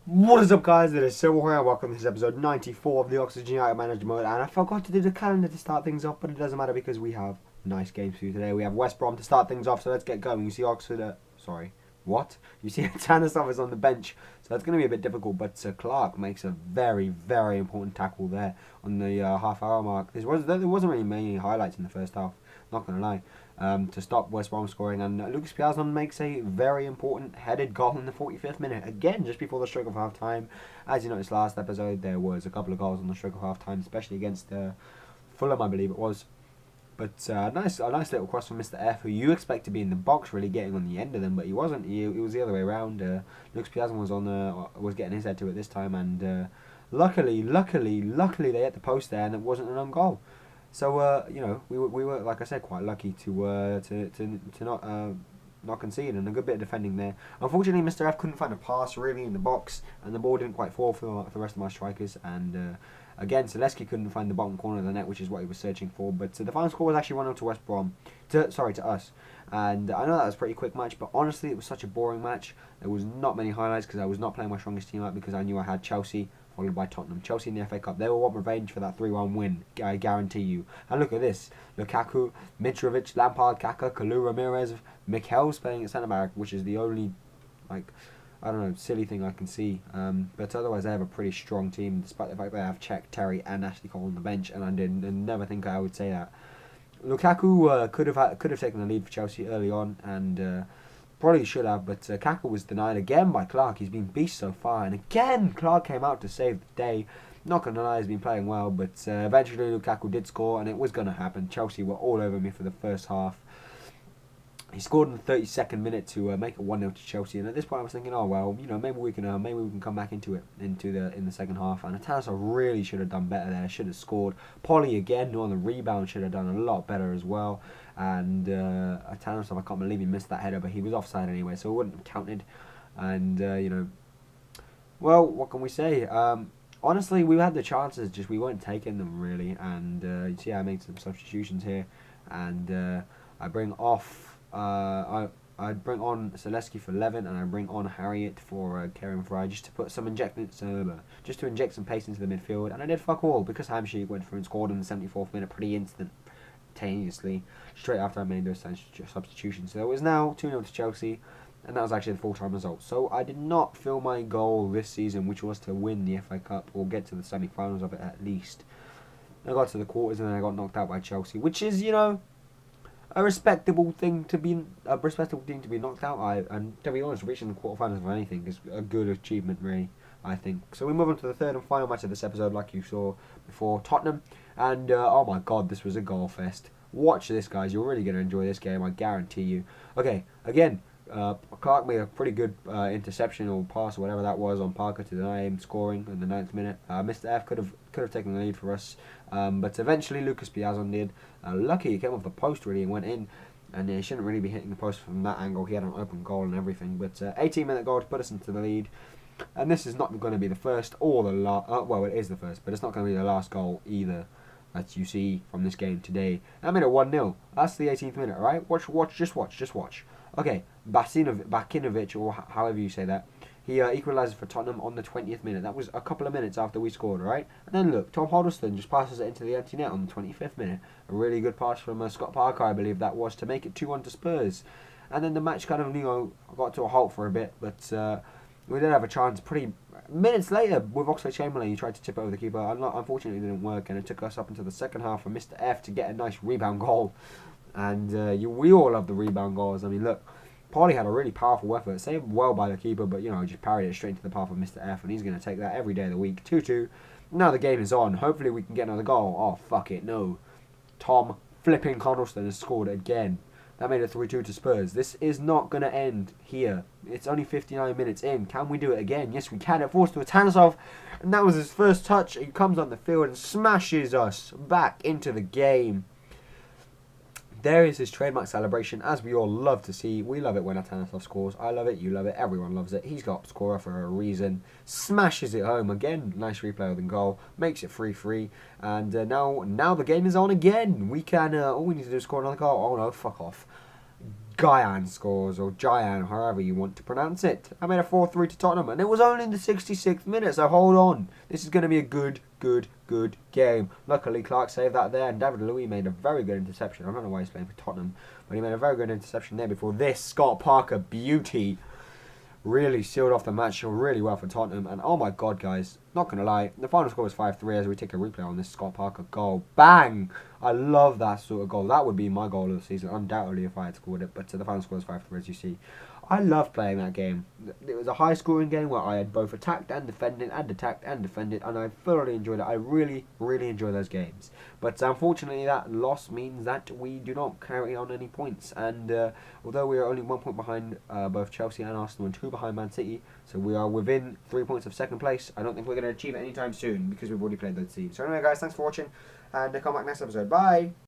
What is up, guys? It is Cyril here and welcome to this episode 94 of the Oxygen United Manager Mode. And I forgot to do the calendar to start things off, but it doesn't matter because we have nice games for you today. We have West Brom to start things off, so let's get going. You see Oxford, You see Tanasov is on the bench, so that's going to be a bit difficult, but Clark makes a very, very important tackle there on the half-hour mark. There wasn't really many highlights in the first half, not going to lie, to stop West Brom scoring, and Lucas Piazon makes a very important headed goal in the 45th minute, again, just before the stroke of half-time. As you noticed last episode, there was a couple of goals on the stroke of half-time, especially against Fulham, I believe it was. But a nice little cross from Mr. F, who you expect to be in the box, really getting on the end of them, but he wasn't. It was the other way around. Lucas Piazon was getting his head to it this time, and luckily they hit the post there, and it wasn't an own goal. So we were, like I said, quite lucky to not concede, and a good bit of defending there. Unfortunately, Mr. F couldn't find a pass really in the box, and the ball didn't quite fall for the rest of my strikers, and again, Zaleski couldn't find the bottom corner of the net, which is what he was searching for. But the final score was actually 1-0 to West Brom. To us. And I know that was a pretty quick match, but honestly, it was such a boring match. There was not many highlights because I was not playing my strongest team out because I knew I had Chelsea followed by Tottenham. Chelsea in the FA Cup. They will want revenge for that 3-1 win, I guarantee you. And look at this. Lukaku, Mitrovic, Lampard, Kaka, Kalu, Ramirez, Mikel's playing at centre-back, which is the only, silly thing I can see. But otherwise, they have a pretty strong team, despite the fact they have Cech, Terry, and Ashley Cole on the bench. And I never think I would say that. Lukaku could have taken the lead for Chelsea early on, and probably should have. But Kaka was denied again by Clark. He's been beast so far, and again Clark came out to save the day. Not gonna lie, he's been playing well, but eventually Lukaku did score, and it was gonna happen. Chelsea were all over me for the first half. He scored in the 32nd minute to make it 1-0 to Chelsea, and at this point I was thinking, oh well, maybe we can come back into the second half. And Tanasov really should have done better there, should have scored. Polly again on the rebound should have done a lot better as well. And Tanasov, I can't believe he missed that header, but he was offside anyway, so it wouldn't have counted. And well, what can we say? Honestly, we had the chances, just we weren't taking them really. And I made some substitutions here, and I bring off. I bring on Zaleski for Levin, and I bring on Harriet for Karen Fry, just to put some inject some pace into the midfield. And I did fuck all because Hamsik went through and scored in the 74th minute pretty instantaneously, straight after I made those substitutions. So it was now 2-0 to Chelsea, and that was actually the full-time result. So I did not fill my goal this season, which was to win the FA Cup or get to the semi-finals of it at least. I got to the quarters and then I got knocked out by Chelsea, which is a respectable thing to be knocked out. And to be honest, reaching the quarterfinals of anything is a good achievement, really, I think. So we move on to the third and final match of this episode, like you saw before, Tottenham. And oh my god, this was a goal fest. Watch this, guys. You're really going to enjoy this game, I guarantee you. Okay, again, Clark made a pretty good interception or pass or whatever that was on Parker to deny him scoring in the 9th minute. Mr. F could have taken the lead for us, but eventually Lucas Piazon did. Lucky he came off the post really and went in, and he shouldn't really be hitting the post from that angle. He had an open goal and everything, but 18-minute goal to put us into the lead. And this is not going to be the first or the last. Well, it is the first, but it's not going to be the last goal either that you see from this game today. I made it 1-0. That's the 18th minute, alright? Just watch. Okay, Bakinovic, or however you say that, he equalises for Tottenham on the 20th minute. That was a couple of minutes after we scored, right? And then look, Tom Huddleston just passes it into the empty net on the 25th minute. A really good pass from Scott Parker, I believe that was, to make it 2-1 to Spurs. And then the match kind of, got to a halt for a bit, but we did have a chance pretty minutes later with Oxlade-Chamberlain. He tried to tip over the keeper. Unfortunately, it didn't work, and it took us up into the second half for Mr. F to get a nice rebound goal. And we all love the rebound goals. I mean, look, Parley had a really powerful effort, saved well by the keeper, but just parried it straight into the path of Mr. F, and he's going to take that every day of the week. 2-2. Now the game is on. Hopefully we can get another goal. Oh, fuck it, no. Tom flipping Huddleston has scored again. That made it 3-2 to Spurs. This is not going to end here. It's only 59 minutes in. Can we do it again? Yes, we can. It forced to a Tanasov, and that was his first touch. He comes on the field and smashes us back into the game. There is his trademark celebration, as we all love to see. We love it when Atanasov scores. I love it, you love it, everyone loves it. He's got scorer for a reason. Smashes it home again. Nice replay of the goal. Makes it 3-3. And now the game is on again. We can. All we need to do is score another goal. Oh no, fuck off. Guyan scores, or Giant, however you want to pronounce it. I made a 4-3 to Tottenham, and it was only in the 66th minute, so hold on. This is going to be a good game. Luckily, Clark saved that there, and David Louis made a very good interception. I don't know why he's playing for Tottenham, but he made a very good interception there before this Scott Parker beauty really sealed off the match really well for Tottenham. And oh my god, guys, not going to lie, the final score was 5-3 as we take a replay on this Scott Parker goal. Bang! I love that sort of goal. That would be my goal of the season, undoubtedly, if I had scored it. But the final score was 5-3, as you see. I love playing that game. It was a high-scoring game where I had both attacked and defended, and I thoroughly enjoyed it. I really enjoy those games. But unfortunately, that loss means that we do not carry on any points. And although we are only 1 point behind both Chelsea and Arsenal, and 2 behind Man City, so we are within 3 points of second place, I don't think we're going to achieve it anytime soon because we've already played those teams. So anyway, guys, thanks for watching, and come back next episode. Bye!